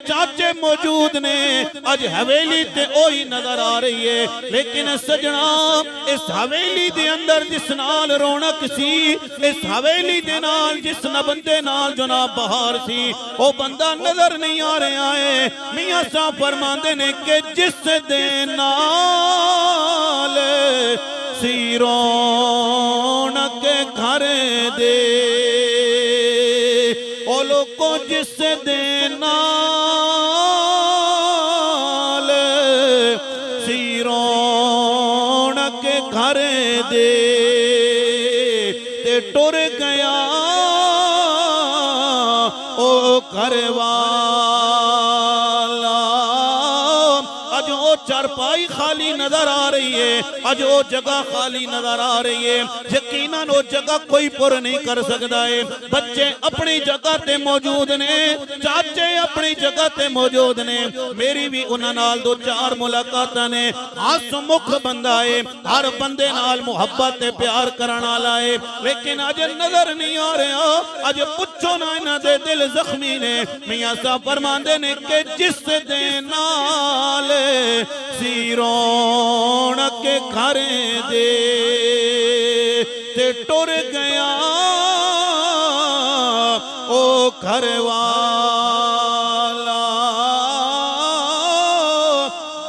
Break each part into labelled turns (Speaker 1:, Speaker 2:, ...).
Speaker 1: चाचे मौजूद ने। अज हवेली ते ओही नजर आ रही है, लेकिन सजना इस हवेली दे अंदर जिस नाल रौनक सी, इस हवेली दे नाल जिस बंदे नाल जनाब बहार सी, वो बंदा नजर नहीं आ रहा है। मियां साहब फरमाते ने कि जिस दे नाल सी रौनक घर दे, ओ लोगों जिस दे नाल सी रौनक घर दे ते टुर गया ओ घरवाला। अज वो चारपाई खाली नजर आ रही है, अज वो जगह खाली नजर आ रही है। यकीनन वो जगह कोई पुर नहीं कर सकता है। बच्चे अपनी जगह ते मौजूद ने, चाचे अपनी जगह ते मौजूद ने। मेरी भी उन्हां नाल दो चार मुलाकातां ने। हसमुख बंदा है, हर बंदे नाल मुहब्बत ते प्यार करन वाला है, लेकिन अज नजर नहीं आ रहा। अज पुछो ना इन्हां दे दिल जख्मी ने। मियां साहब फरमांदे ने कि जिस दे नाल सी रौनक घर दे ते टुर गया ओ घरवाला।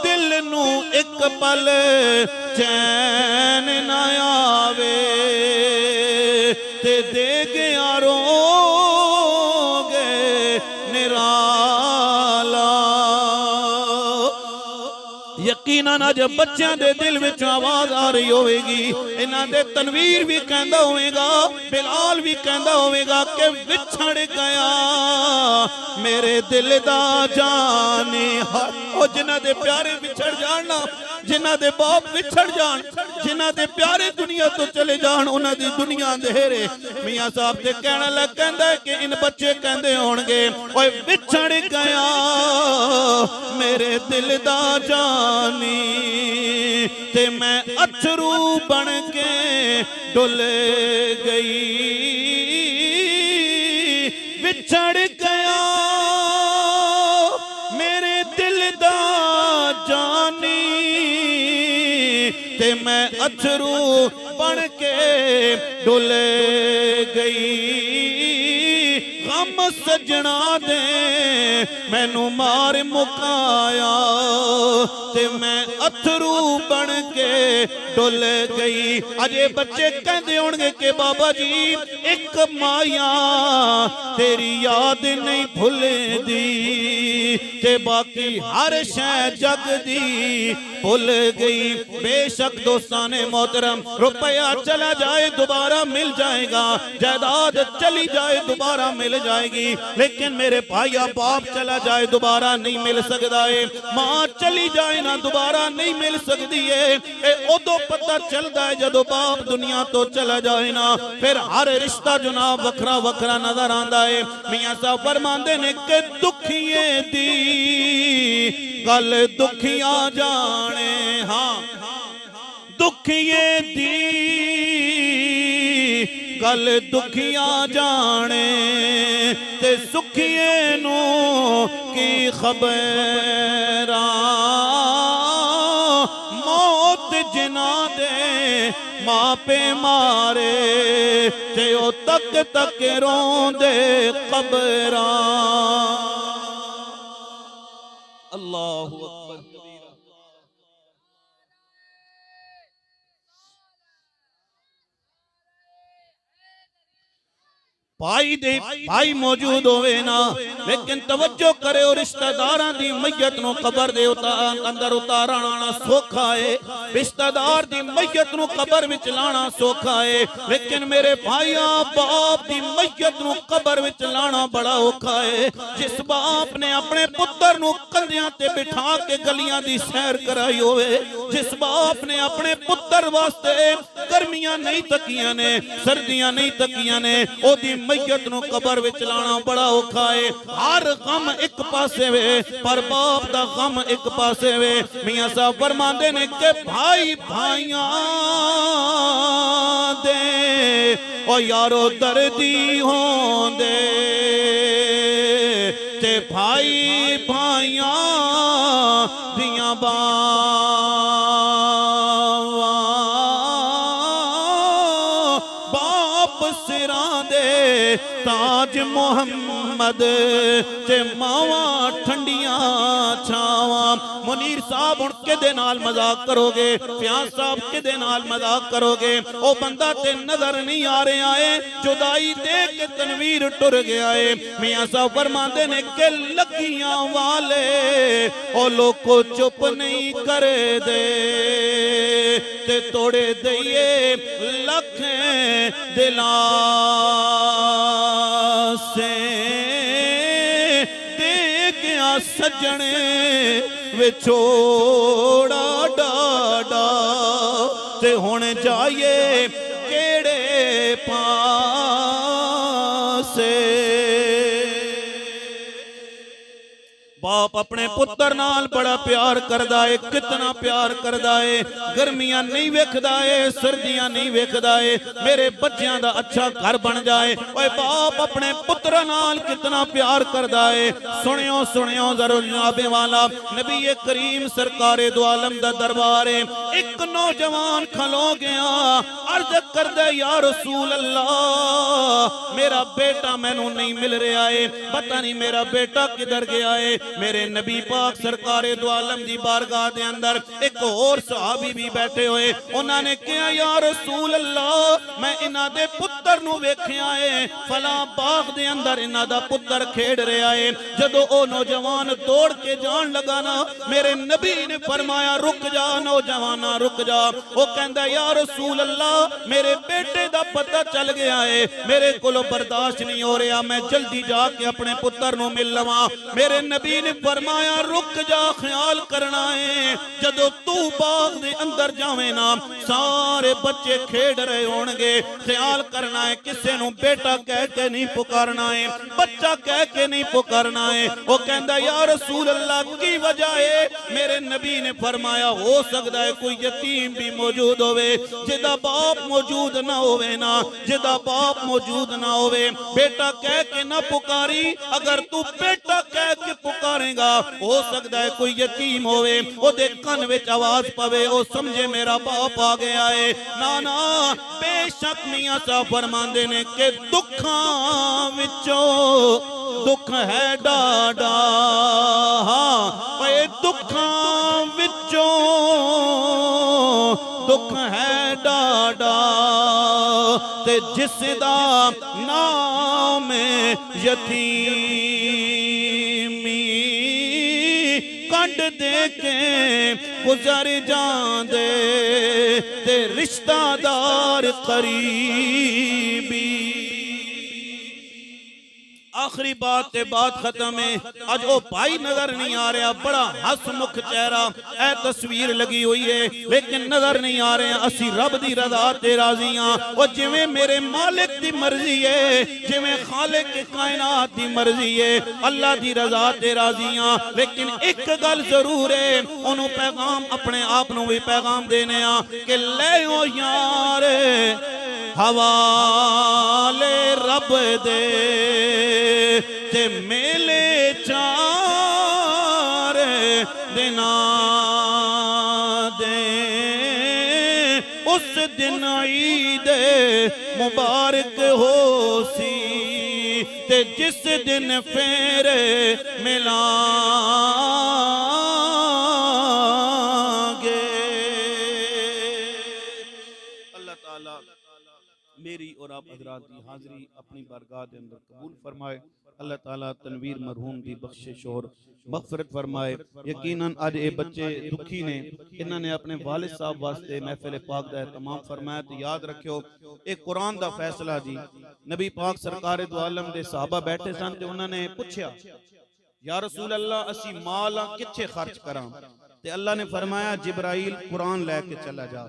Speaker 1: दिल नू एक पल चैन ना आवे ते दे गया रोगे निराला। यकीनन अज बच्चों के दिल में आवाज आ रही होगी, इन्हां दे तनवीर भी कहंदा होगा, बिलाल भी कहंदा होगा कि विछड़ गया मेरे दिल दा जाने। ओ जिन्हां दे प्यारे विछड़ जाना, जिन्हां दे बाप विछड़ जान, जिन्हां दे प्यारे दुनिया तो चले जान, उन्हां दी दुनिया अंधेरे। मियां साहब ते कहने लग कहंदा कि इन बच्चे कहंदे होणगे ओए विछड़ गया मेरे दिल दा जानी ते मैं अथरू बन के डुल गई। विछड़ गया मेरे दिल दा जानी ते मैं अथरू बन के डुल गई। गम सजना दे मैनू मार मुकाया ते मैं अथरू बन के डुल गई। अजे बच्चे कहते होंगे कि बाबा जी एक माया तेरी याद नहीं भुलदी ते बाकी हर शै जग दी भुल गई। बेशक दोस्ताने मोहतरम रुपया चला जाए दोबारा मिल जाएगा, जायदाद चली जाए दोबारा मिल जाएगी, लेकिन मेरे भाइया बाप चला जाए दोबारा नहीं मिल सकता है। मां चली जाए ना दोबारा नहीं मिल सकती है। उदो पता चलता है जदों बाप दुनिया तो चला जाए ना, फिर हर रिश्ता जनाब वखरा वखरा नजर आता है। मियां साहब फरमांदे ने कि दुखिए दी गल दुखिया जाने, हाँ दुखिए दी गल दुखिया जाने ते सुखिए नू की खबरा। मौत जिना दे मापे मारे ते ओ तक तक रोंदे कबरा। अल्लाहु अकबर। भाई दे भाई मौजूद होवे ना, लेकिन तवज्जो करे और रिश्तेदारां दी मैयत नु कबर दे अंदर उतारना सौखा है। रिश्तेदार दी मैयत नु कबर विच लाना सौखा है, लेकिन मेरे भाइया बाप दी मैयत नु कबर विच लाना बड़ा औखा है। जिस बाप ने अपने पुत्र नु कंधियां ते बिठा के गलियां दी सैर कराई होवे, जिस बाप ने अपने पुत्र वास्ते गर्मियां नहीं तकियां ने, सर्दियां नहीं तकियां ने, ओदी मैयत नु कबर विच लाना बड़ा औखा है। हर गम एक पासे वे पर बाप दा गम एक पासे वे। मियां साहब फरमांदे ने कि भाई भाइयां दे ओ यारो दर्दी होंदे ते भाई भाइयां दियां बाप सिरां दे ताज मुहम्मद ते मावा ठंडियां छावा। मुनीर साहब हुण किदे नाल मजाक करोगे, प्यास साहब किदे नाल मजाक करोगे? ओ बंदा ते नजर नहीं आ रहा है, जुदाई देख के तनवीर टुर गया है। मियां साहब फरमांदे ने कि लगियां वाले ओ लोको चुप नहीं करे दे ते तोड़े दइए लखें दिला से दे गया सजने विछोड़ा डाडा ते हुण जाइए केड़े पासे। बाप अपने पुत्र नाल बड़ा प्यार करदा है, कितना प्यार करदा है। गर्मियां नहीं वेखदा है, सर्दियां नहीं वेखदा है, मेरे बच्चों दा अच्छा घर बन जाए। ओए बाप अपने पुत्र नाल कितना प्यार करदा है। सुनियो सुनियो जरूर जनाबे वाला नबी करीम सरकारे दो आलम दा दरबार है। एक नौजवान खलो गया, अर्ज करदा या रसूल अल्लाह मेरा बेटा मैनू नहीं मिल रहा है, पता नहीं मेरा बेटा किधर गया है। मेरे नबी पाक सरकारे दो आलम दी बारगाह दे अंदर एक और सहाबी भी बैठे हुए। उन्होंने कहा या रसूल अल्लाह मैं इन्हां दे पुत्र नू वेखिया है, फला बाग दे अंदर इन्हां दा पुत्र खेड रहा है। जदों ओ नौजवान दौड़ के जान लगा ना, मेरे नबी ने फरमाया रुक जा नौजवाना रुक जा। वो कहंदा या रसूल अल्लाह मेरे बेटे दा पता चल गया है, मेरे कोलों बर्दाश्त नहीं हो रहा, मैं जल्दी जाके अपने पुत्र नू मिल लवां। मेरे नबी ने फरमाया रुक जा, ख्याल करना है जदों तू बाग दे अंदर जावे ना सारे बच्चे खेड रहे होणगे, ख्याल करना है किसे नू बेटा कह के नहीं पुकारना है, बच्चा कह के नहीं पुकारना है। वो कहंदा या रसूल अल्लाह की वजह है? मेरे नबी ने फरमाया हो सकता है कोई यतीम भी मौजूद होवे, जिदा बाप मौजूद ना होवे ना, जिदा बाप मौजूद ना होवे, बेटा कह के ना पुकारी। अगर तू बेटा कह के पुकारेगा हो सकता है कोई यतीम होवे, ओदे कान विच आवाज पवे, ओ समझे मेरा बाप आ गया है। ना ना बेशक मियां साहब फरमांदे ने कि दुखां विचों दुख है डाडा, हाँ दुखां विचों दुख है डाडा ते जिसदा नाम यतीमी कंड दे के गुजर जांदे ते रिश्तादार करीबी। आखिरी बात ते बात खत्म है। अज वो भाई नजर नहीं आ रहा, बड़ा हसमुख चेहरा ए तस्वीर लगी हुई है, लेकिन नजर नहीं आ रहे। असी रब दी रजा ते राजी हां, वो जिवें मेरे मालिक दी मर्जी है, जिवें खालिक के कायनात दी मर्जी है, अल्लाह दी रजा ते राजी हां। लेकिन एक गल जरूर है, ओनू पैगाम अपने आप नू भी पैगाम देने आ कि ले ओ यार हवाले रब दे ते मेले चार दिना दे, उस दिन ईद मुबारक हो सी ते जिस दिन फेर मिलांगे। अल्लाह ताला मेरी और आप हजरात की हाज़री अपनी बारगाह के अंदर कबूल फरमाए। अल्लाह ताला तनवीर मरहूम की बख्शिश और मगफरत फरमाए। यकीनन आज ये बच्चे दुखी ने, इन्होंने अपने वालिद साहब वास्ते महफिल पाक दा तमाम फरमाया। तो याद रखियो एक कुरान दा फैसला जी, नबी पाक सरकार दो आलम दे सहाबा बैठे सन ते उन्होंने पूछया या रसूल अल्लाह असी माल किथे खर्च करां? ते अल्लाह ने फरमाया जिब्राइल कुरान लैके चला जा,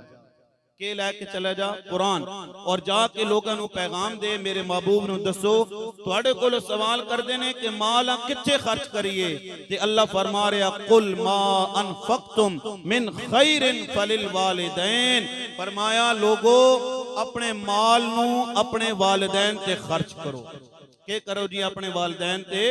Speaker 1: के लैके चला जा कुरान, और जाके लोगों को पैगाम दे मेरे महबूब नू दसो तुहाडे कोल सवाल करदे ने कि माल किथे खर्च करिए। ते अल्लाह फरमा रहा कुल मा अनफक्तुम मिन खैरिन फलिल वालिदैन, फरमाया लोगो अपने माल नू अपने वालिदैन ते खर्च करो। के करो जी अपने वालिदैन ते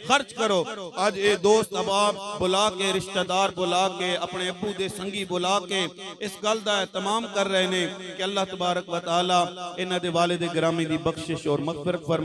Speaker 1: खर्च करो। अज ये दोस्त अहबाब बुला के, रिश्तेदार बुला के, अपने अबू दे संगी बुला के इस गल दा तमाम कर रहे ने कि अल्लाह तबारक व तआला इन्हां दे वालिद गिरामी दी बख्शिश और मगफिरत फरमाए।